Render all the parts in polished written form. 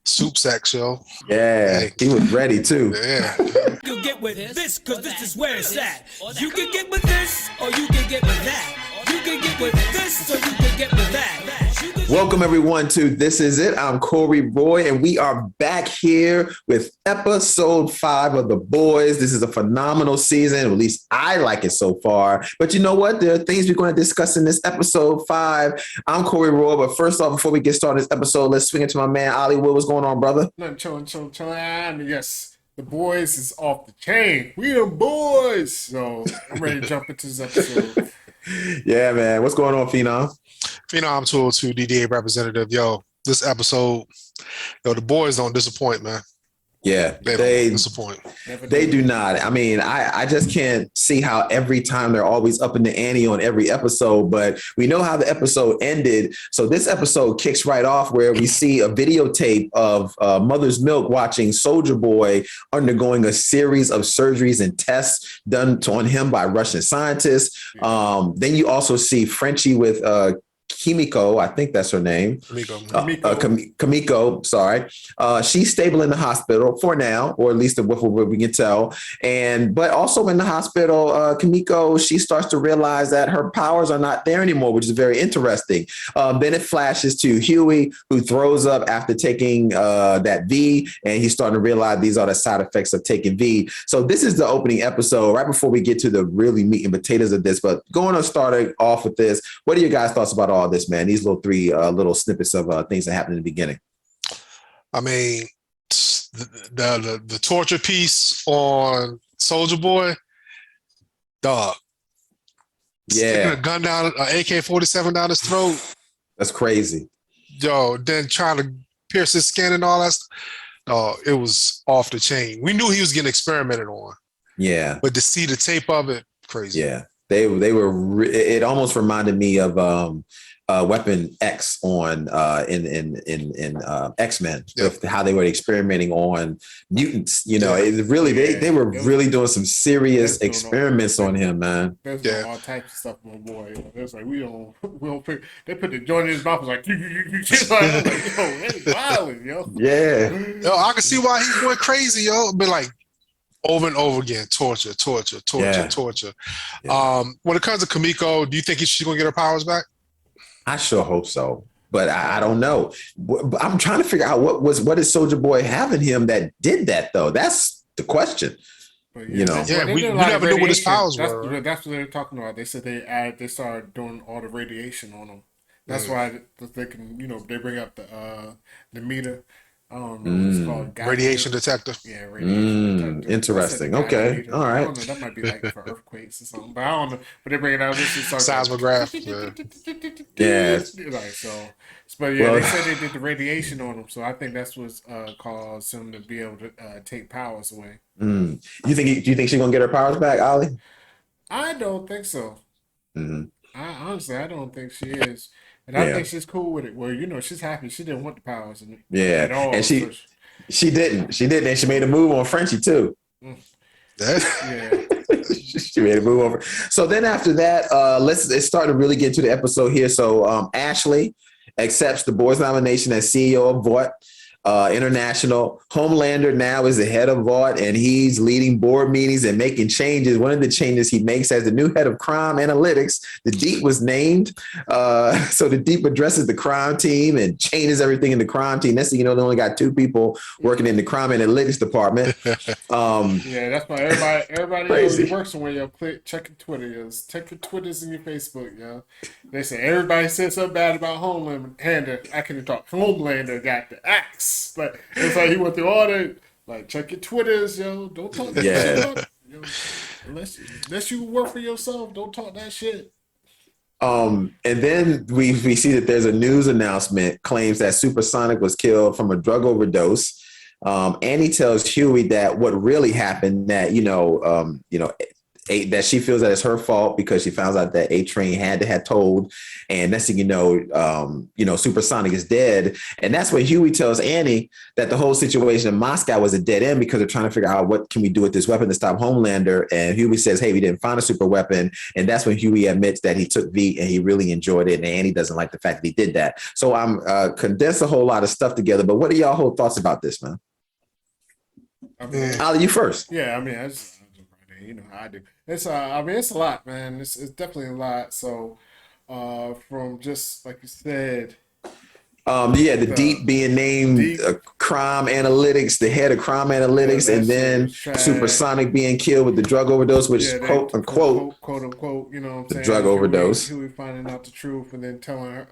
Soup sack, yo. Yeah, Hey. he was ready too. Yeah. You can get with this, cause this is where it's at. You can get with this, or you can get with that. You can get with this, or you can get with that. Welcome everyone to This Is It. I'm Corey Roy, and we are back here with episode 5 of The Boys. This is a phenomenal season, at least I like it so far. But you know what? There are things we're going to discuss in this episode 5. I'm Corey Roy, but first off, before we get started this episode, let's swing it to my man Ali. What's going on, brother? Nothing chilling. Yes, The Boys is off the chain. We the boys. So I'm ready to jump into this episode. Yeah, man. What's going on, Phenom? Phenom 202 DDA representative. Yo, this episode, the boys don't disappoint, man. Yeah, they don't disappoint. They do not. I mean, I just can't see how every time they're always up in the ante on every episode, but we know how the episode ended. So this episode kicks right off where we see a videotape of Mother's Milk watching Soulja Boy undergoing a series of surgeries and tests done on him by Russian scientists. Then you also see Frenchie with Kimiko, I think that's her name. Kimiko, sorry. She's stable in the hospital for now, or at least what we can tell. But also in the hospital, Kimiko, she starts to realize that her powers are not there anymore, which is very interesting. Then it flashes to Hughie, who throws up after taking that V, and he's starting to realize these are the side effects of taking V. So this is the opening episode, right before we get to the really meat and potatoes of this. But going to start off with this, what are your guys' thoughts about all this, man? These little three little snippets of things that happened in the beginning. I mean, the torture piece on Soulja Boy, dog. Yeah, sticking a gun down, an AK-47 down his throat. That's crazy. Yo, then trying to pierce his skin and all that stuff. It was off the chain. We knew he was getting experimented on. Yeah, but to see the tape of it, crazy. Yeah, they were. It almost reminded me of Weapon X on in X-Men, with how they were experimenting on mutants. It really they were really doing some serious experiments on him, man. There's all types of stuff on the boy. It's like we don't pick. They put the joint in his mouth. Like you just like, I'm like, yo, that's violent, yo. Yeah. Yo, I can see why he went crazy, yo. But like over and over again, torture. Yeah. When it comes to Kimiko, do you think she's gonna get her powers back? I sure hope so, but I don't know. I'm trying to figure out what did Soulja Boy have in him that did that, though? That's the question. We never knew what his powers were. That's what they're talking about. They said they started doing all the radiation on him. That's why they can, they bring up the meter. I don't know what it's called. Radiation detector. Yeah, radiation detector. Interesting. Okay. All right. I don't know. That might be like for earthquakes or something. But I don't know. But they bring it out. Seismograph. Yeah. But they said they did the radiation on them. So I think that's what's caused him to be able to take powers away. Do you think she's gonna get her powers back, Ollie? I don't think so. Honestly, I don't think she is. And I think she's cool with it. Well, she's happy. She didn't want the powers at all. And she didn't. She didn't. And she made a move on Frenchie too. She made a move over. So then after that, let's start to really get to the episode here. So Ashley accepts the boys' nomination as CEO of Vaught International. Homelander now is the head of Vaught, and he's leading board meetings and making changes. One of the changes he makes as the new head of crime analytics, the Deep was named. So the Deep addresses the crime team and changes everything in the crime team. Next thing you know, they only got 2 people working in the crime analytics department. That's why everybody always works somewhere. Yo, check your Twitter. Yo. Check your Twitters and your Facebook. Yo. They say everybody said something bad about Homelander. I can't talk. Homelander got the axe. But it's like he went through all the check your Twitters, yo. Don't talk that shit. Yo. Unless you work for yourself, don't talk that shit. And then we see that there's a news announcement claims that Supersonic was killed from a drug overdose. Annie tells Hughie that what really happened, that that she feels that it's her fault because she found out that A-Train had told, and next thing you know, Supersonic is dead, and that's when Huey tells Annie that the whole situation in Moscow was a dead end because they're trying to figure out what can we do with this weapon to stop Homelander, and Huey says, hey, we didn't find a super weapon, and that's when Huey admits that he took V and he really enjoyed it, and Annie doesn't like the fact that he did that. So I'm condensed a whole lot of stuff together, but what are y'all whole thoughts about this, man? I mean, Ali, you first. yeah, I mean, I just right there, you know how I do. It's I mean, it's a lot, man. It's definitely a lot. So, from just like you said, The Deep being named crime analytics, the head of crime analytics, and then Supersonic being killed with the drug overdose, which is quote unquote, you know what I'm saying? the drug overdose. Huey finding out the truth and then telling her,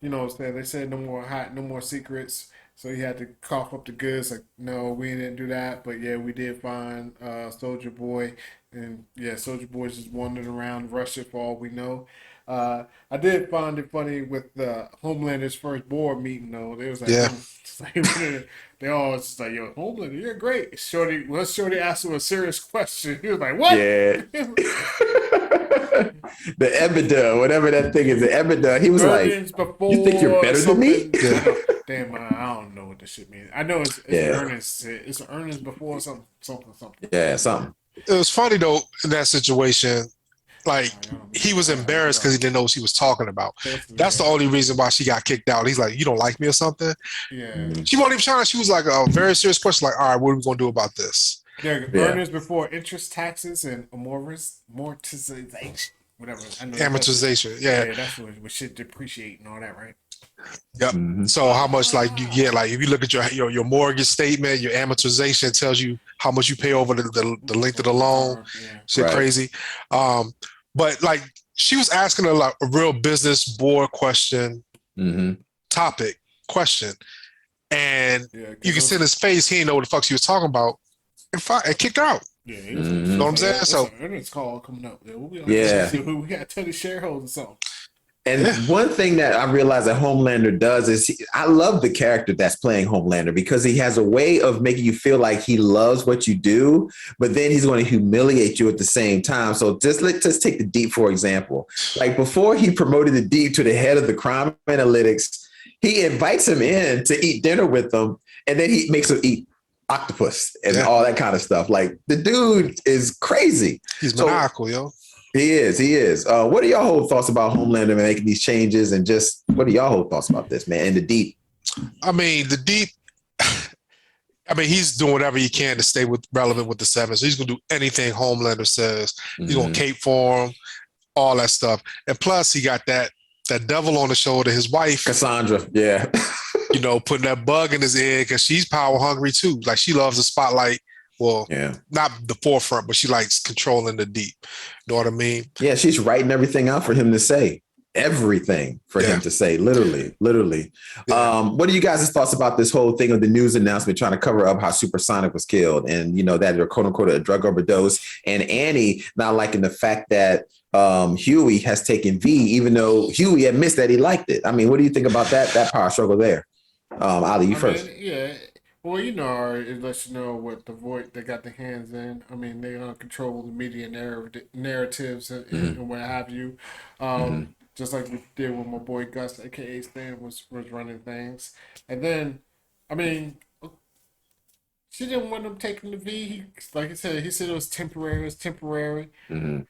you know what I'm saying? They said no more secrets. So he had to cough up the goods, like, no, we didn't do that. But yeah, we did find Soldier Boy. And yeah, Soldier Boy's just wandering around Russia for all we know. I did find it funny with Homelander's first board meeting, though. They was like, they all was just like, yo, Homelander, you're great. Shorty asked him a serious question. He was like, what? Yeah. The EBITDA, whatever that thing is, the EBITDA. He was earnings like, you think you're better than me? Damn, I don't know what this shit means. I know it's earnings. It's earnings before something. Yeah, something. It was funny though in that situation. Like he was embarrassed because he didn't know what she was talking about. That's the only reason why she got kicked out. He's like, "You don't like me or something?" Yeah. She wasn't even trying. She was like a very serious question. Like, "All right, what are we gonna do about this?" Yeah, earnings before interest, taxes, and amortization, whatever. Amortization. Yeah, that's what shit depreciate and all that, right? Yep. Mm-hmm. So how much like you get? Like if you look at your mortgage statement, your amortization tells you how much you pay over the length of the loan. Yeah. Shit, right. Crazy. But like she was asking a real business board question, topic question, and you can see in his face he didn't know what the fuck she was talking about, and kicked her out. Yeah, you know what I'm saying? So earnings call coming up. We got to tell the shareholders something. And one thing that I realize that Homelander does is I love the character that's playing Homelander because he has a way of making you feel like he loves what you do, but then he's going to humiliate you at the same time. So let's just take the Deep, for example. Like before he promoted the Deep to the head of the crime analytics, he invites him in to eat dinner with him, and then he makes him eat octopus and all that kind of stuff. Like the dude is crazy. He's maniacal, yo. He is. What are y'all whole thoughts about Homelander making these changes, and just what are y'all whole thoughts about this, man? And the Deep. I mean, the Deep. I mean, he's doing whatever he can to stay relevant with the Seven. So he's gonna do anything Homelander says. He's gonna cape for him, all that stuff. And plus, he got that devil on the shoulder, his wife, Cassandra. Yeah. Putting that bug in his ear because she's power hungry too. Like she loves the spotlight. Well, not the forefront, but she likes controlling the Deep. You know what I mean? Yeah, she's writing everything out for him to say. Everything for him to say, literally. Yeah. What are you guys' thoughts about this whole thing of the news announcement trying to cover up how Supersonic was killed and, that they're quote unquote a drug overdose, and Annie not liking the fact that Huey has taken V, even though Huey admits that he liked it. I mean, what do you think about that power struggle there? Ali, you first. Well, it lets you know what the Vaught they got their hands in. I mean, they control the media narratives and what have you. Just like we did with my boy Gus, aka Stan, was running things. And then, I mean, she didn't want him taking the V. Like I said, he said it was temporary.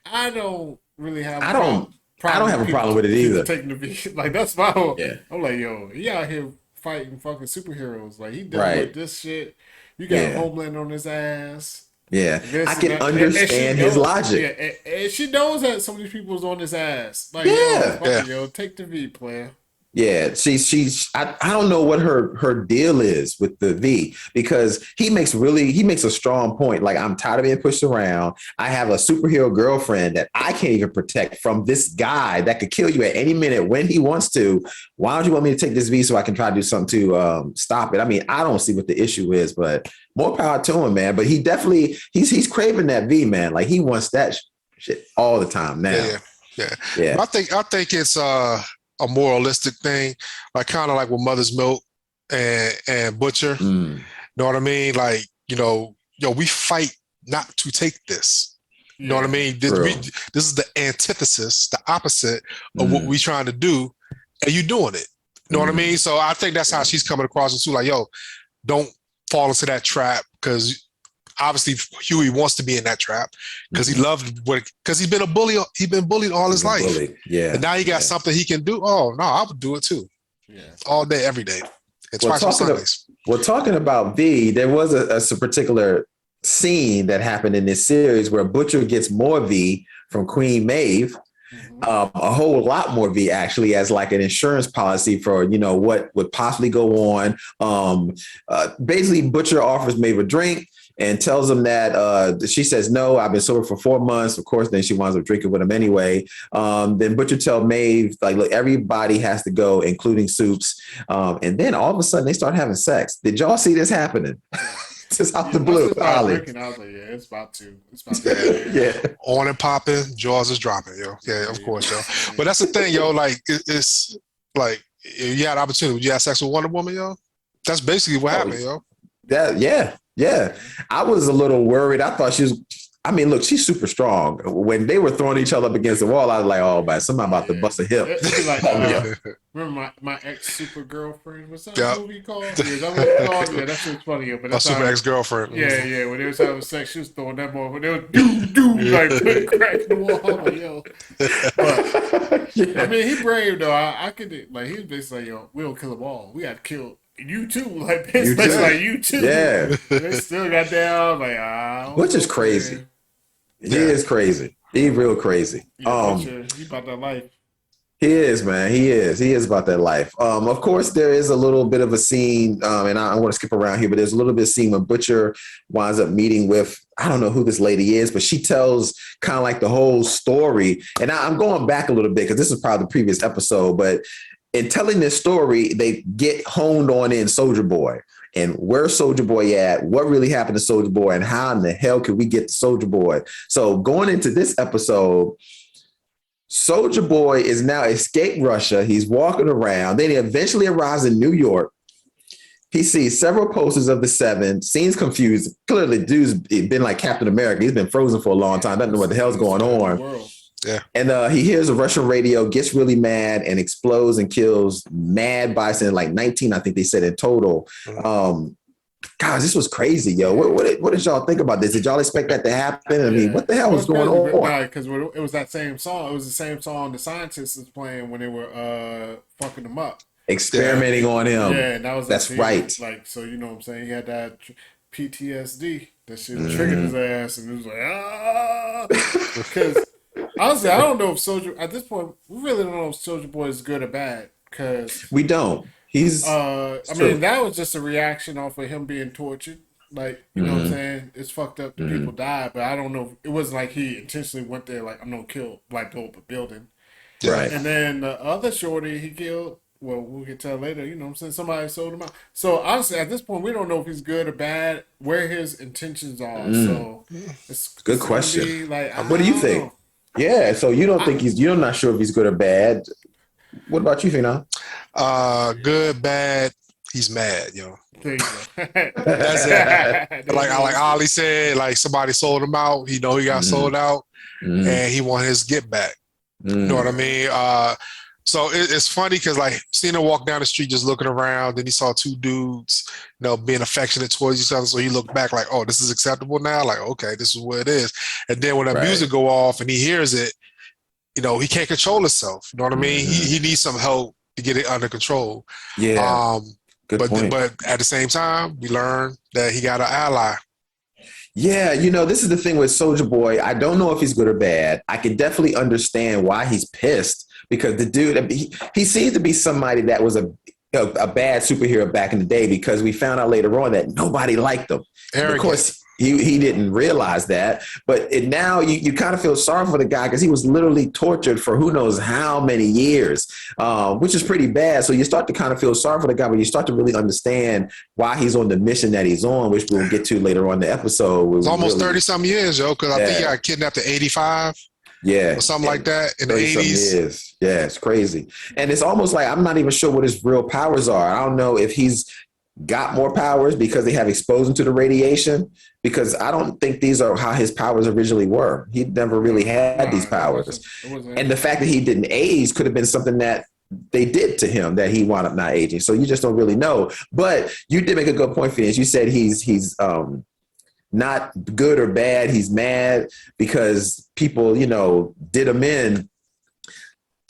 I don't really have. I don't have a problem with it either. Taking the V, like that's my whole. Yeah. I'm like, yo, he out here fighting fucking superheroes. Like he dealing with this shit. You got Homeland on his ass. Yeah, I can understand his logic. Yeah, and she knows that some of these people's on his ass. Like, yo, take the V, player. Yeah, she's. I don't know what her deal is with the V, because he makes a strong point. Like, I'm tired of being pushed around. I have a superhero girlfriend that I can't even protect from this guy that could kill you at any minute when he wants to. Why don't you want me to take this V so I can try to do something to stop it? I mean, I don't see what the issue is, but more power to him, man. But he definitely he's craving that V, man. Like he wants that shit all the time now. Yeah. I think it's a moralistic thing, like kind of like with Mother's Milk and Butcher. Know what I mean? Like, we fight not to take this. You know what I mean? This is the antithesis, the opposite of what we trying to do, and you doing it. You know what I mean? So I think that's how she's coming across too. Like, yo, don't fall into that trap, because obviously Hughie wants to be in that trap because he loved because he's been a bully. He's been bullied all his life. Yeah. And now he got something he can do. Oh no, I would do it too. Yeah. All day, every day. And twice on Sundays. Talking about V, there was a particular scene that happened in this series where Butcher gets more V from Queen Maeve. A whole lot more V, actually, as like an insurance policy for, what would possibly go on. Basically, Butcher offers Maeve a drink and tells him that she says, no, I've been sober for 4 months. Of course, then she winds up drinking with him anyway. Then Butcher tells Maeve, like, look, everybody has to go, including Soups. And then all of a sudden they start having sex. Did y'all see this happening? Just out the blue. I was like, yeah, it's about to. Yeah. On and popping, jaws is dropping, yo. Yeah, of course, yo. But that's the thing, yo. Like, it's like, if you had an opportunity, would you have sex with Wonder Woman, yo? That's basically what happened, yo. Yeah. I was a little worried. I thought she was. I mean, look, she's super strong. When they were throwing each other up against the wall, I was like, "Oh man, somebody about to bust a hip." Remember my ex super girlfriend? What's that movie called? Yeah, that what it's called? Yeah, that shit's funny. But my super ex girlfriend. Yeah. When they was having sex, she was throwing that more. When they were do like putting crack in the wall. I'm like, yo. But, I mean, he brave though. I could like he was basically like, yo, we don't kill them all. We got to kill you too. Like basically like you too. Yeah. They still got down like which is crazy. He is crazy. He real crazy. He about that life. He is, man. He is about that life. Of course, there is a little bit of a scene, and I want to skip around here, but there's a little bit of scene when Butcher winds up meeting with, I don't know who this lady is, but she tells kind of like the whole story. And I'm going back a little bit because this is probably the previous episode, but in telling this story, they get honed on in Soulja Boy. And where's Soulja Boy at? What really happened to Soulja Boy? And how in the hell could we get to Soulja Boy? So going into this episode, Soulja Boy is now escaped Russia. He's walking around. Then he eventually arrives in New York. He sees several posters of the Seven, seems confused. Clearly, dude's been like Captain America. He's been frozen for a long time. Doesn't know what the hell's going on. Yeah. And he hears a Russian radio, gets really mad, and explodes and kills mad bystanders, like 19, I think they said in total. Gosh, this was crazy, yo. What did y'all think about this? Did y'all expect that to happen? I mean, what the hell was going on? Because it was that same song. It was the same song the scientists was playing when they were fucking him up. Experimenting on him. Yeah, and that was that's right. Like, so you know what I'm saying? He had that PTSD. That shit triggered his ass, and it was like, Because honestly, I don't know if Soulja, at this point, we really don't know if Soulja Boy is good or bad. Because we don't. He's. I mean, that was just a reaction off of him being tortured. Like, you know what I'm saying? It's fucked up that people died, but I don't know. It wasn't like he intentionally went there, like, I'm going to kill, like, blow up a building. Right. And then the other shorty he killed, well, we'll get to that later, you know what I'm saying? Somebody sold him out. So, honestly, at this point, we don't know if he's good or bad, where his intentions are. So, it's good question. Like, what do you think? Know. Yeah, so you don't think you're not sure if he's good or bad. What about you, Fina? Good, bad, he's mad, yo. That's it. like Ali said, like somebody sold him out. He know he got sold out, and he want his get back. You know what I mean? So it's funny because like seeing him walk down the street just looking around, then he saw two dudes, being affectionate towards each other. So he looked back like, oh, this is acceptable now. Like, okay, this is what it is. And then when that music go off and he hears it, he can't control himself. You know what I mean? He needs some help to get it under control. Yeah. Good point. But at the same time, we learned that he got an ally. Yeah, this is the thing with Soulja Boy. I don't know if he's good or bad. I can definitely understand why he's pissed because the dude, he seems to be somebody that was a bad superhero back in the day because we found out later on that nobody liked him. Of course, he didn't realize that. But now you kind of feel sorry for the guy because he was literally tortured for who knows how many years, which is pretty bad. So you start to kind of feel sorry for the guy, but you start to really understand why he's on the mission that he's on, which we'll get to later on in the episode. It's almost 30-some years, yo, because I think he got kidnapped at 85. Yeah. Or something like that in the 80s. Yeah, it's crazy. And it's almost like I'm not even sure what his real powers are. I don't know if he's got more powers because they have exposed him to the radiation? Because I don't think these are how his powers originally were. He never really had these powers. It wasn't And the fact that he didn't age could have been something that they did to him that he wound up not aging. So you just don't really know. But you did make a good point, Phoenix. You said he's not good or bad. He's mad because people, did him in.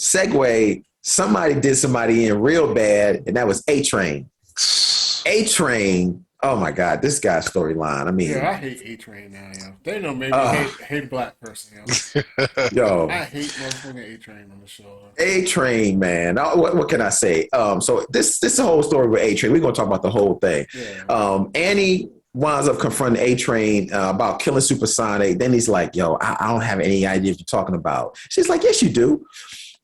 Segue, somebody did somebody in real bad, and that was A-Train. A-Train, oh my God, this guy's storyline. I mean, I hate A-Train now, yo. They know maybe hate a black person, yo. Yo, I hate motherfucking A-Train on the show. A-Train, man. What can I say? So this is the whole story with A-Train. We're gonna talk about the whole thing. Yeah. Annie winds up confronting A-Train about killing Supersonic. Then he's like, yo, I don't have any idea what you're talking about. She's like, yes, you do.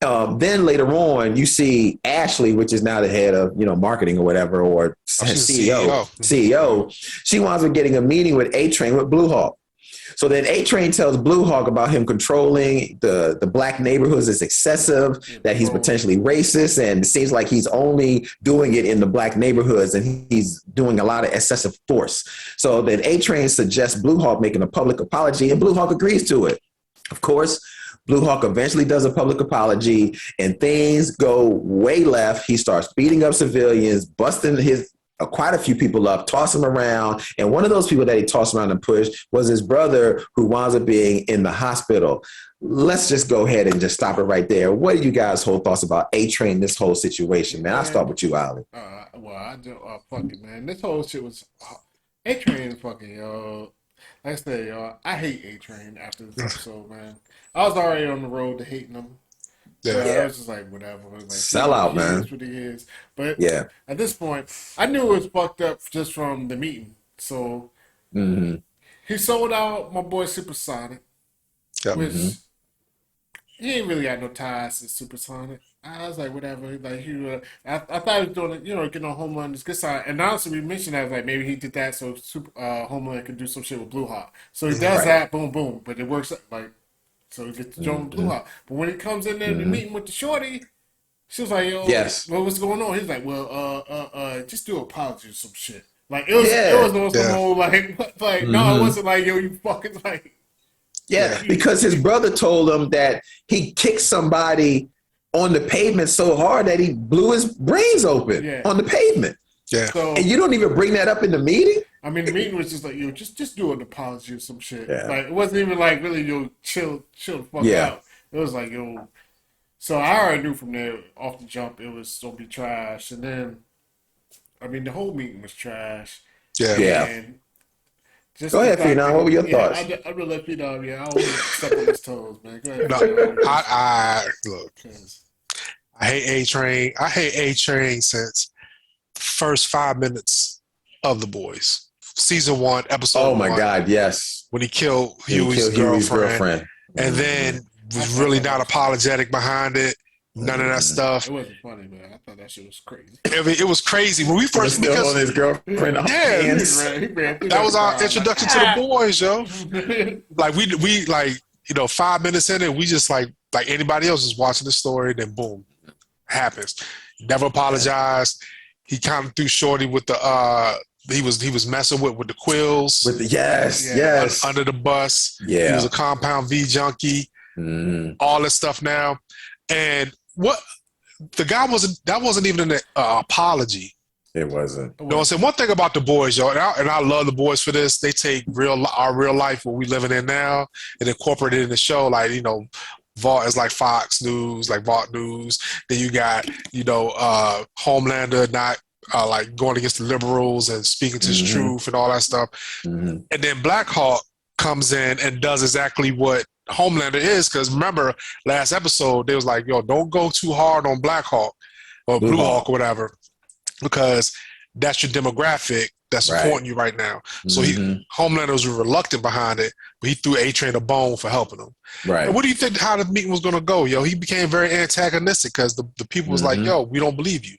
Then later on, you see Ashley, which is now the head of marketing or whatever, or CEO. She winds up getting a meeting with A-Train with Blue Hawk. So then A-Train tells Blue Hawk about him controlling the black neighborhoods is excessive, that he's potentially racist, and it seems like he's only doing it in the black neighborhoods, and he's doing a lot of excessive force. So then A-Train suggests Blue Hawk making a public apology, and Blue Hawk agrees to it. Of course, Blue Hawk eventually does a public apology, and things go way left. He starts beating up civilians, busting quite a few people up, tossing them around. And one of those people that he tossed around and pushed was his brother, who winds up being in the hospital. Let's just go ahead and just stop it right there. What are you guys' whole thoughts about A-Train, this whole situation, man? I'll start with you, Ali. I do. Fuck it, man. This whole shit was A-Train fucking, yo. Like I said, yo, I hate A-Train after this episode, man. I was already on the road to hating him. I was just like, whatever. Like, sell out, man. That's what he is. But at this point, I knew it was fucked up just from the meeting. So he sold out my boy Supersonic, which he ain't really got no ties to Supersonic. I was like, whatever. Like I thought he was doing it, getting on Homeland's good side. And honestly, we mentioned that like maybe he did that so Homeland could do some shit with Blue Hawk. So he does that, boom, boom. But it works like. So he gets to join Blue Hawk. But when he comes in there to meeting with the shorty, she was like, yo, what's going on? He's like, well, just do apology or some shit. Like, it was no some whole, no, it wasn't like, yo, you fucking, like. Yeah, because his brother told him that he kicked somebody on the pavement so hard that he blew his brains open on the pavement. Yeah. So, and you don't even bring that up in the meeting? I mean, the meeting was just like, yo, just do an apology or some shit. Yeah. Like, it wasn't even like, really, yo, chill the fuck out. It was like, yo. So I already knew from there, off the jump, it was going to be trash. And then, I mean, the whole meeting was trash. Yeah. And just go ahead, Phenom. What were your thoughts? I really let Phenom, I always step on his toes, man. Go ahead. No, look, I hate A-Train. I hate A-Train since the first 5 minutes of The Boys. Season 1, episode 1. Oh my God, yes. When he killed Hughie's girlfriend. And then was really not apologetic behind it. None of that stuff. It wasn't funny, man. I thought that shit was crazy. It was crazy. When we first still on his girlfriend. That was our introduction to The Boys, yo. Like we like, 5 minutes in it, we just like anybody else is watching the story, then boom, happens. Never apologized. He kind of threw Shorty with the he was messing with the quills. With the yes. Under the bus. Yeah. He was a Compound V junkie. All this stuff now. And what the guy wasn't even an apology. It wasn't. You know what I'm saying? One thing about The Boys, yo, and I love The Boys for this, they take our real life, what we living in now, and incorporate it in the show. Like, Vaught is like Fox News, like Vaught News. Then you got, Homelander not like going against the liberals and speaking to his truth and all that stuff. And then Black Hawk comes in and does exactly what Homelander is. Because remember, last episode, they was like, yo, don't go too hard on Black Hawk or Blue Hawk or whatever, because that's your demographic that's supporting you right now. So Homelander was reluctant behind it, but he threw A-Train a bone for helping him. Right. And what do you think how the meeting was going to go? Yo, he became very antagonistic because the people was like, yo, we don't believe you.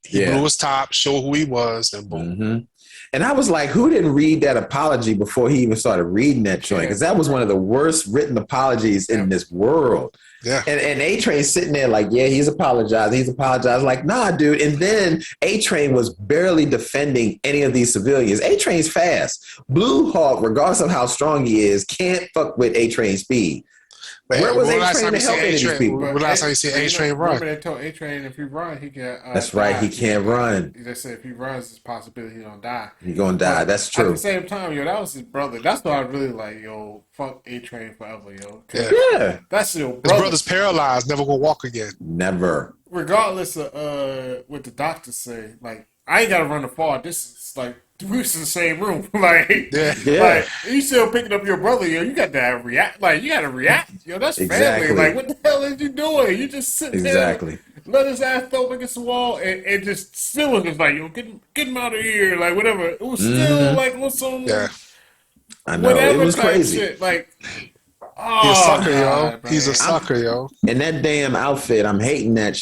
He blew his top, showed who he was, and boom. And I was like, who didn't read that apology before he even started reading that joint? Because that was one of the worst written apologies in this world. Yeah. And A-Train sitting there like, yeah, he's apologized. Like, nah, dude. And then A-Train was barely defending any of these civilians. A-Train's fast. Blue Hawk, regardless of how strong he is, can't fuck with A-Train's speed. Where was A-Train to help any of these people? When last time you see A-Train run? Remember they told A-Train if he run, he can. That's right. He can't run. They said if he runs, there's a possibility he's gonna die. He's gonna die. That's true. At the same time, yo, that was his brother. That's why I really like, yo, fuck A-Train forever, yo. Yeah. That's your brother. His brother's paralyzed, never gonna walk again. Never. Regardless of what the doctors say, like, I ain't gotta run the far distance. Like, we was in the same room. Like, like, you still picking up your brother, yo. You got to react. Like, you got to react. Yo, that's family. Like, what the hell is you doing? You just sitting there, let his ass throw up against the wall, and just still was just like, yo, get him out of here. Like, whatever. It was still like, what's some. Yeah. I know. It was crazy. Shit. Like, he's a sucker, yo. He's a sucker, yo. And that damn outfit, I'm hating that.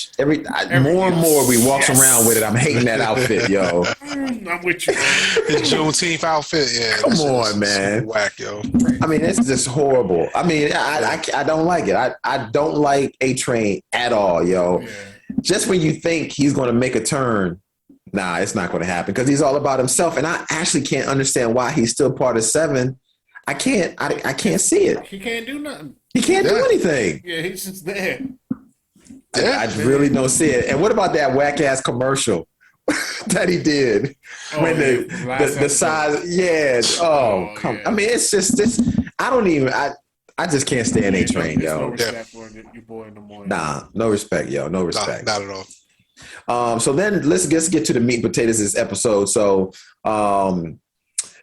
More and more we walk around with it. I'm hating that outfit, yo. I'm with you, man. His Juneteenth outfit, yeah. Come on, man. Whack, yo. I mean, it's just horrible. I mean, I don't like it. I don't like A-Train at all, yo. Yeah. Just when you think he's going to make a turn, nah, it's not going to happen because he's all about himself. And I actually can't understand why he's still part of 7. I can't see it. He can't do nothing. He can't do anything. Yeah, he's just there. I really don't see it. And what about that whack ass commercial that he did when the size? Yeah. Oh, come. Yeah. I mean, it's just this. I don't even. I just can't stand A-Train, yo. No respect for your boy in the morning. Nah, no respect, yo. No respect. Not at all. So then let's get to the meat and potatoes of this episode. So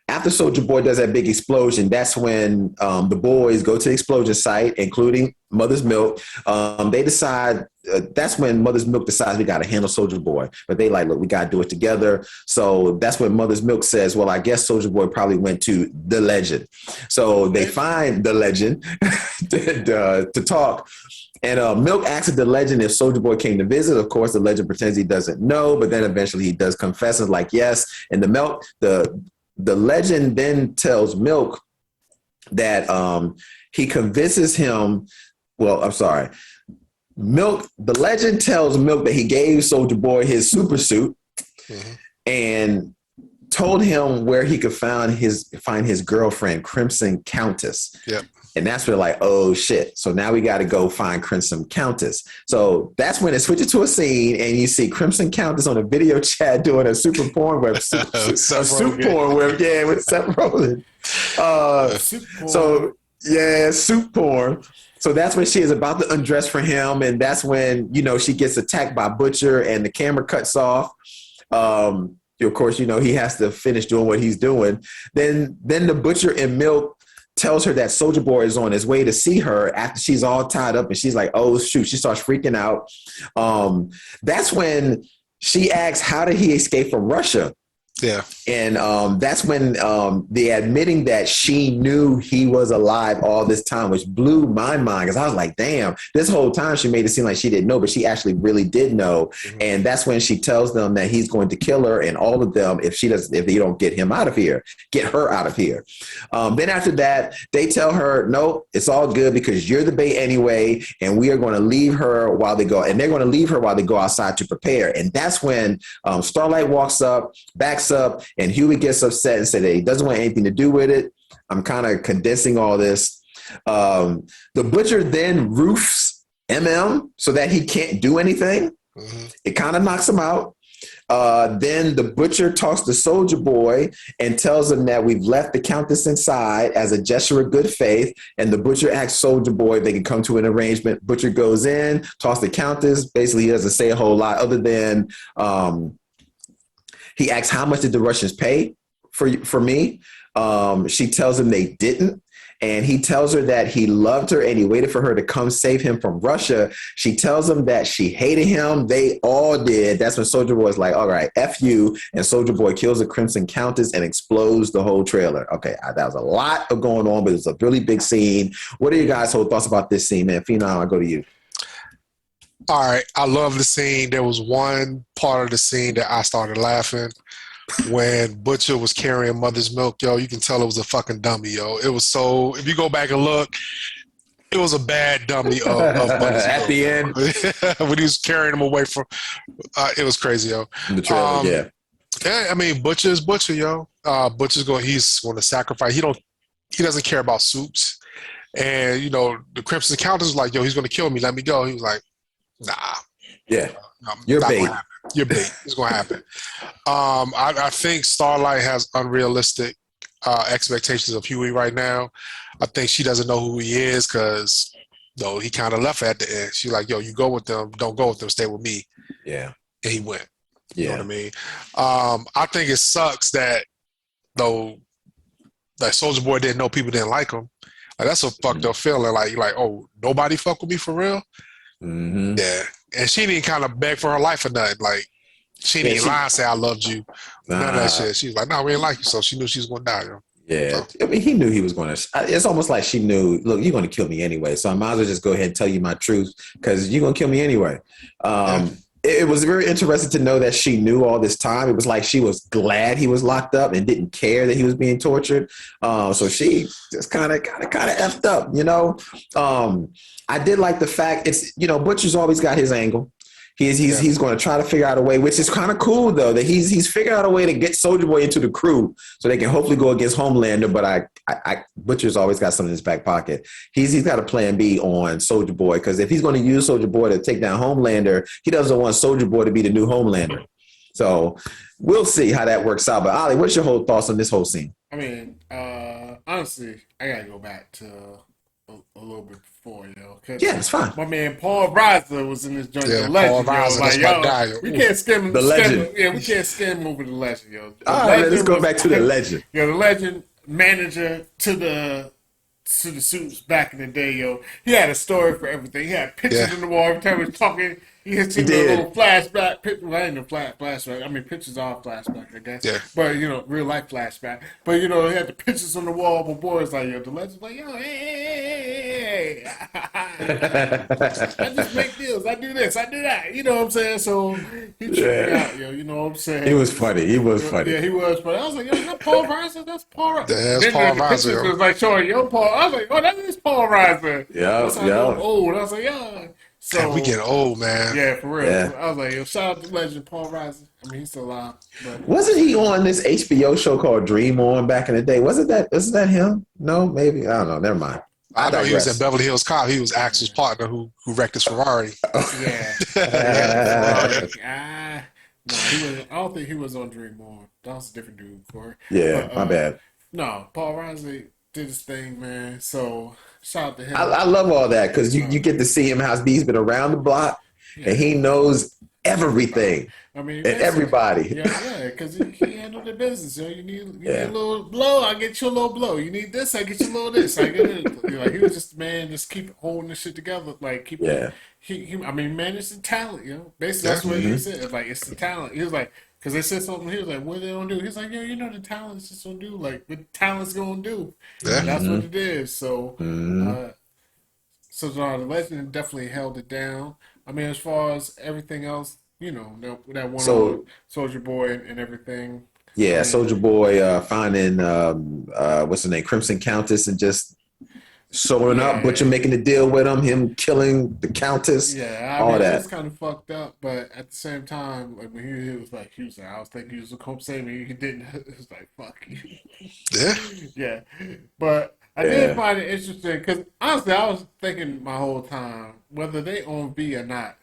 after Soulja Boy does that big explosion, that's when the boys go to the explosion site, including Mother's Milk. They decide, that's when Mother's Milk decides we got to handle Soulja Boy. But they like, look, we got to do it together. So that's when Mother's Milk says, well, I guess Soulja Boy probably went to the legend. So they find the legend to talk. And Milk asks the legend if Soulja Boy came to visit. Of course, the legend pretends he doesn't know, but then eventually he does confess and like, yes. And the legend then tells Milk that he convinces him. Well, I'm sorry. The legend tells Milk that he gave Soulja Boy his super suit and told him where he could find his girlfriend, Crimson Countess. Yep. And that's where like, oh shit. So now we got to go find Crimson Countess. So that's when it switches to a scene and you see Crimson Countess on a video chat doing a super porn web, soup porn web, with Seth Rogen. Soup porn. So that's when she is about to undress for him. And that's when, she gets attacked by Butcher and the camera cuts off. Of course, he has to finish doing what he's doing. Then the Butcher and Milk tells her that Soulja Boy is on his way to see her after she's all tied up and she's like, oh shoot, she starts freaking out. That's when she asks, how did he escape from Russia? Yeah. And that's when the admitting that she knew he was alive all this time, which blew my mind because I was like, damn, this whole time she made it seem like she didn't know, but she actually really did know. Mm-hmm. And that's when she tells them that he's going to kill her and all of them if they don't get him out of here, get her out of here. Then after that, they tell her, no, it's all good because you're the bait anyway, and we are going to leave her while they go, and they're going to leave her while they go outside to prepare. And that's when Starlight walks up, backs up, and Hughie gets upset and said that he doesn't want anything to do with it. I'm kind of condensing all this. The Butcher then roofs so that he can't do anything. Mm-hmm. It kind of knocks him out. Then the Butcher talks to Soulja Boy and tells him that we've left the Countess inside as a gesture of good faith. And the Butcher asks Soulja Boy if they can come to an arrangement. Butcher goes in, talks to Countess. Basically, he doesn't say a whole lot other than he asks, how much did the Russians pay for me? She tells him they didn't. And he tells her that he loved her and he waited for her to come save him from Russia. She tells him that she hated him. They all did. That's when Soulja Boy is like, all right, F you. And Soulja Boy kills the Crimson Countess and explodes the whole trailer. Okay, that was a lot of going on, but it's a really big scene. What are you guys' whole thoughts about this scene, man? Phenom, I'll go to you. All right, I love the scene. There was one part of the scene that I started laughing when Butcher was carrying Mother's Milk, yo. You can tell it was a fucking dummy, yo. It was so, if you go back and look, it was a bad dummy of Buddy's At the end, when he was carrying him away from. It was crazy, yo. the trailer, yeah. Yeah, I mean, Butcher is Butcher, yo. He's going to sacrifice. He doesn't care about Soups. And, the Crimson Countess was like, yo, he's going to kill me. Let me go. He was like, nah. Yeah. You're bait. You're bait. It's going to happen. I think Starlight has unrealistic expectations of Hughie right now. I think she doesn't know who he is because, he kind of left at the end. She's like, yo, you go with them. Don't go with them. Stay with me. Yeah. And he went. Yeah. You know what I mean? I think it sucks that Soulja Boy didn't know people didn't like him. Like that's a fucked up feeling. Like, oh, nobody fuck with me for real? Mm-hmm. Yeah. And she didn't kind of beg for her life or nothing. Like she didn't lie and say I loved you. None of that shit. She was like, no, we didn't like you. So she knew she was gonna die, yo. Yeah. So. I mean, he knew he was going to. It's almost like she knew, look, you're going to kill me anyway. So I might as well just go ahead and tell you my truth because you're going to kill me anyway. It was very interesting to know that she knew all this time. It was like she was glad he was locked up and didn't care that he was being tortured. So she just kind of effed up, I did like the fact it's, Butcher's always got his angle. He's going to try to figure out a way, which is kind of cool though, that he's figured out a way to get Soulja Boy into the crew so they can hopefully go against Homelander. But Butcher's always got something in his back pocket. He's got a plan B on Soulja Boy because if he's going to use Soulja Boy to take down Homelander, he doesn't want Soulja Boy to be the new Homelander. So we'll see how that works out. But Ali, what's your whole thoughts on this whole scene? I mean, honestly, I gotta go back to a little bit before, Yeah, it's fine. My man Paul Reiser was in this joint. Yeah, The legend, Paul Reiser, that's my guy, yo. We can't skim the legend. We can't skim over the legend, yo. All right, let's go back to the legend. The legend manager to the Suits back in the day, yo. He had a story for everything. He had pictures on the wall every time he was talking. He had seen a little flashback. Well, ain't no flashback. I mean, pictures are flashback, I guess. Yeah. But, real life flashback. But, he had the pictures on the wall. But boys like, the legend's like, hey. I just make deals. I do this. I do that. You know what I'm saying? So he tripped me out, yo. You know what I'm saying? He was funny. Yeah, he was funny. I was like, yo, is that Paul Reiser? That's Paul Reiser. That's Paul Reiser. It was like, showing, Paul. I was like, oh, that is Paul Reiser. Yeah. Old. I was like, yeah. So, man, we getting old, man. Yeah, for real. Yeah. I was like, yo, shout out to legend Paul Reiser. I mean, he's still alive. But wasn't he on this HBO show called Dream On back in the day? Wasn't that him? No, maybe. I don't know. Never mind. I know he was in Beverly Hills Cop. He was Axel's partner who wrecked his Ferrari. Yeah. No, I don't think he was on Dream On. That was a different dude, Corey. Yeah, my bad. No, Paul Reiser did his thing, man. So shout out to him. I love all that because you get to see him how he's been around the block and he knows everything. I mean, and everybody. Yeah, because he handled the business. You need a little blow, I get you a little blow. You need this, I get you a little this. I get it. Like he was just just keep holding this shit together. Like keep. Yeah. He man, it's the talent. Basically, that's what he said. It's like it's the talent. He was like. Because they said something, he was like, what are they going to do? He's like, the talent's just going to do, like, what the talent's going to do. Yeah. That's what it is. So, the legend definitely held it down. I mean, as far as everything else, that one on Soulja Boy and everything. Yeah, Soulja Boy finding, what's her name, Crimson Countess and just showing up, Butcher making the deal with him killing the Countess, all that. It's kind of fucked up, but at the same time, like when he was like, I was thinking he was going to come save me. He didn't. It was like, fuck you. Yeah. Yeah. But I did find it interesting because honestly, I was thinking my whole time whether they own V or not.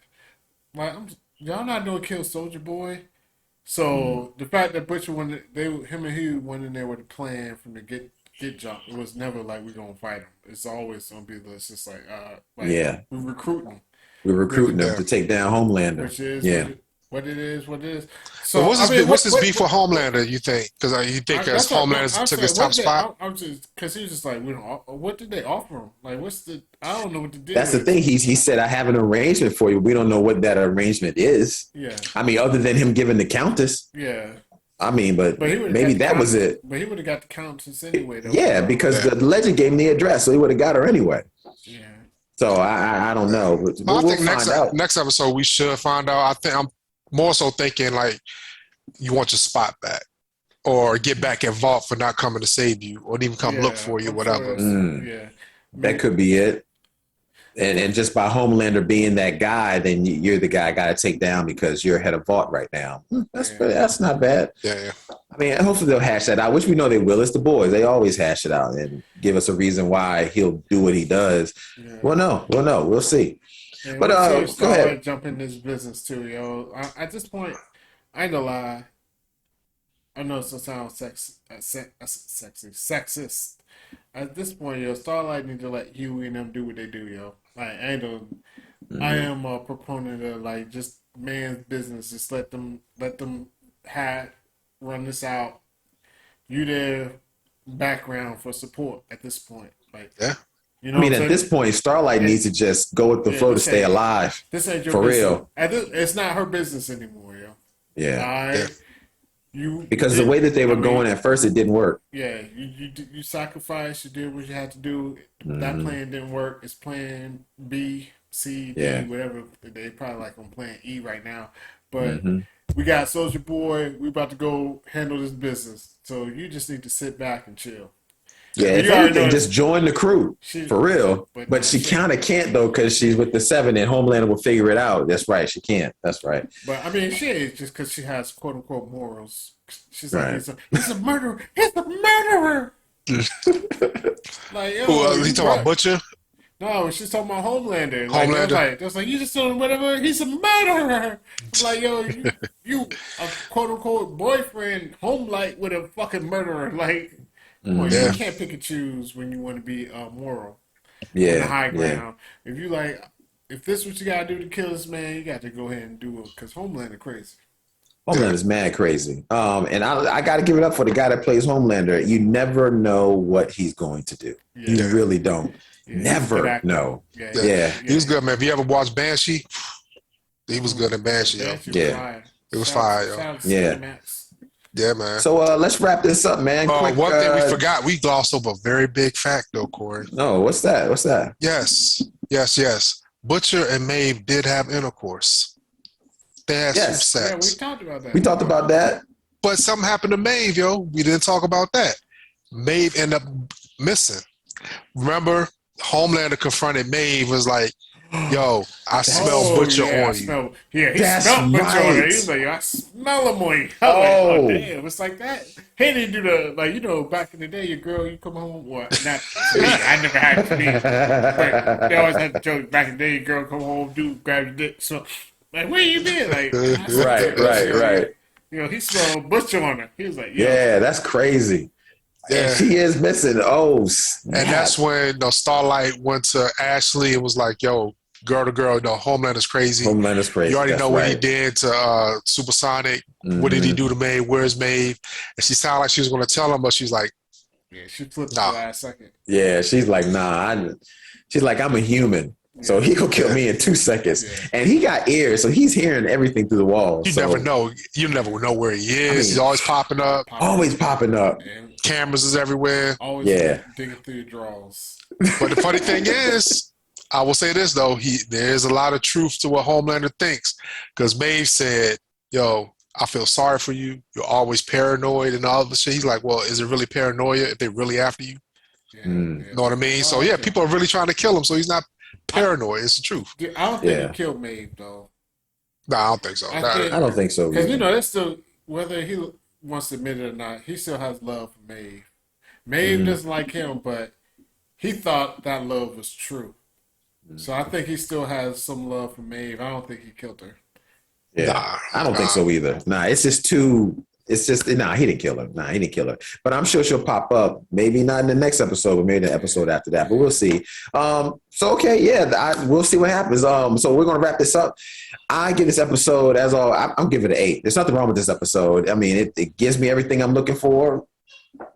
Like, y'all not doing kill Soulja Boy. So the fact that Butcher him and Hugh went in there with a plan from the get jump. It was never like we're gonna fight him. It's always gonna be this. It's like, we're recruiting. We're recruiting them to take down Homelander. Which is what it is. So what's this beef for Homelander? You think? Because you think as Homelander took his top spot? I'm just because he was just like, what did they offer him? Like, I don't know what to do. That's the thing. He said, I have an arrangement for you. We don't know what that arrangement is. Yeah. I mean, other than him giving the Countess. Yeah. I mean, but maybe that was it. But he would have got the Countess anyway, though. Yeah, because the legend gave him the address, so he would have got her anyway. Yeah. So I don't know. I think next episode we should find out. I think I'm more so thinking like you want your spot back, or get back at Vaught for not coming to save you, or even come look for you, whatever. That could be it. And just by Homelander being that guy, then you're the guy I got to take down because you're head of Vaught right now. That's not bad. Yeah. I mean, hopefully they'll hash that out, which we know they will. It's the boys. They always hash it out and give us a reason why he'll do what he does. Yeah. We'll know. We'll see. Yeah, but go ahead. Jump in this business too, yo. At this point, I ain't gonna lie. I know it sounds sexist. At this point, yo, Starlight need to let Hughie and them do what they do, yo. Like, I am a proponent of like just man's business. Just let them run this out. You their background for support at this point, like yeah. You know, I mean, at this point, Starlight needs to just go with the flow to stay alive. This ain't your for business. Real. It's not her business anymore, yo. Yeah. Because the way that they were going at first, it didn't work. Yeah, you sacrificed. You did what you had to do. That plan didn't work. It's plan B, C, D, whatever. They probably like on plan E right now. But we got Soldier Boy. We about to go handle this business. So you just need to sit back and chill. Yeah, if anything, just join the crew for real. But she kind of can't though because she's with the 7 and Homelander will figure it out. That's right, she can't. That's right. But I mean, she ain't just because she has quote unquote morals. She's like, he's a murderer. He's a murderer. Like, yo, you talking about Butcher? No, she's talking about Homelander. Like, just like you just doing whatever. He's a murderer. Like, yo, you a quote unquote boyfriend, homelight with a fucking murderer. Like. Well, you can't pick and choose when you want to be moral. Yeah. On the high ground. Yeah. If this is what you gotta do to kill this man, you got to go ahead and do it because Homelander crazy. Homelander's mad crazy. And I got to give it up for the guy that plays Homelander. You never know what he's going to do. Yeah. You really don't. Yeah, never know. Yeah. He was good, man. If you ever watched Banshee, he was good at Banshee. Yeah. It was fire. Yeah. Yeah, man. So let's wrap this up, man. One thing we forgot, we glossed over a very big fact, though, Corey. No, what's that? Yes. Butcher and Maeve did have intercourse. They had some sex. Yeah, we talked about that. We talked about that. But something happened to Maeve, yo. We didn't talk about that. Maeve ended up missing. Remember, Homelander confronted Maeve, was like, yo, I smell Butcher on you. He smelled Butcher on her. He was like, yo, I smell him on you. Oh, damn. It's like that. He didn't do the, back in the day, your girl, you come home. Well, not to me. I never had it to me. But they always had the joke, back in the day, your girl come home, grab your dick. So, like, where you been? Like, right. You know, he smelled Butcher on her. He was like, yeah, that's crazy. Yeah. And she is missing. Oh, snap. And that's when Starlight went to Ashley and was like, yo, girl to girl, Homelander's crazy. Homelander's crazy. You already know what he did to Supersonic. What did he do to Maeve? Where's Maeve? And she sounded like she was going to tell him, but she's like, she flipped the last second. Yeah, she's like, nah. She's like, I'm a human. So he could kill me in 2 seconds. Yeah. And he got ears, so he's hearing everything through the walls. You never know. You never know where he is. He's always popping up. Cameras is everywhere. Always digging through your drawers. But the funny thing is, I will say this, though. There's a lot of truth to what Homelander thinks. Because Maeve said, yo, I feel sorry for you. You're always paranoid and all this shit. He's like, well, is it really paranoia if they're really after you? Yeah. You know what I mean? So, people are really trying to kill him. So he's not paranoid. It's the truth. I don't think he killed Maeve, though. No, I don't think so. I don't think so. Because, that's still, whether he wants to admit it or not, he still has love for Maeve. Maeve doesn't like him, but he thought that love was true. So I think he still has some love for Maeve. I don't think he killed her. Yeah, I don't think so either. He didn't kill her. He didn't kill her. But I'm sure she'll pop up. Maybe not in the next episode, but maybe the episode after that. But we'll see. We'll see what happens. So we're going to wrap this up. I give this episode I'm giving it an 8. There's nothing wrong with this episode. I mean, it gives me everything I'm looking for.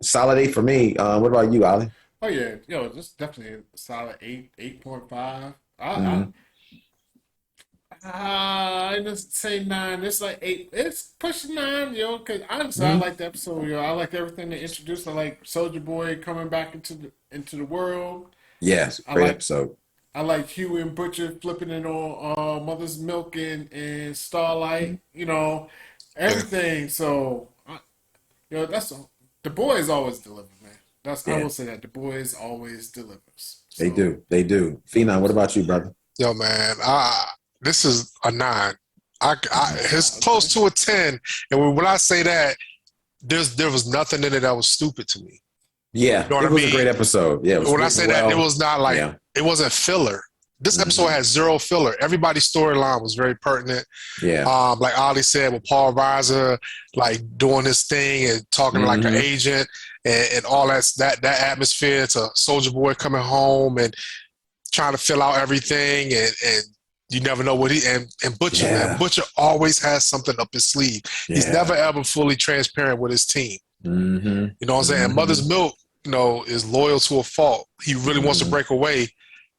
Solid 8 for me. What about you, Ali? Oh, yeah. This is definitely a solid 8, 8.5. I just say 9. It's like 8. It's pushing 9, because honestly, I like the episode, I like everything they introduced. I like Soldier Boy coming back into the world. Yes, great episode. I like Hughie and Butcher flipping it on Mother's Milk and Starlight, everything. So, that's the boys always deliver, man. I will say that The Boys always delivers. So. They do. Phenom, what about you, brother? Yo, man, this is a 9. It's close to a 10, and when I say that, there was nothing in it that was stupid to me. Yeah, you know what it was a great episode. Yeah, when I say that, it was not like it wasn't filler. This episode had 0 filler. Everybody's storyline was very pertinent. Yeah. Like Ali said, with Paul Reiser, like doing his thing and talking like an agent and all that atmosphere to Soldier Boy coming home and trying to fill out everything and you never know what and Butcher, man. Butcher always has something up his sleeve. Yeah. He's never ever fully transparent with his team. You know what I'm saying? Mother's Milk, is loyal to a fault. He really wants to break away.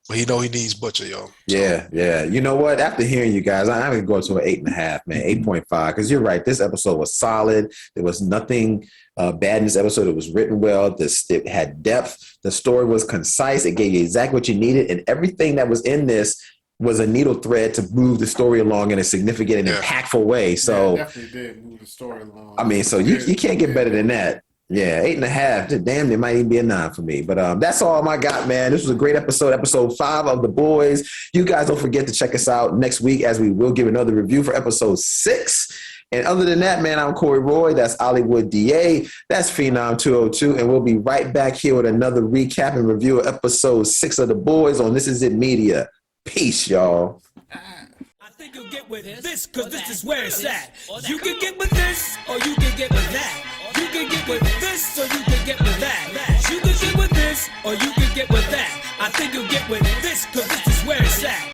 But he needs Butcher, yo. Yeah. You know what? After hearing you guys, I'm going to go to an 8.5, man, 8.5. Because you're right. This episode was solid. There was nothing bad in this episode. It was written well. It had depth. The story was concise. It gave you exactly what you needed. And everything that was in this was a needle thread to move the story along in a significant and impactful way. So it definitely did move the story along. I mean, so you can't get better than that. Yeah, 8.5. Damn, it might even be a 9 for me. But that's all I got, man. This was a great episode 5 of The Boys. You guys don't forget to check us out next week as we will give another review for episode 6. And other than that, man, I'm Corey Roy. That's Hollywood DA. That's Phenom 202. And we'll be right back here with another recap and review of episode 6 of The Boys on This Is It Media. Peace, y'all. I think you'll get with this, cause this is where it's at. You can get with this, or you can get with that. You can get with this, or you can get with that. You can get with this, or you can get with that. I think you'll get with this, cause this is where it's at.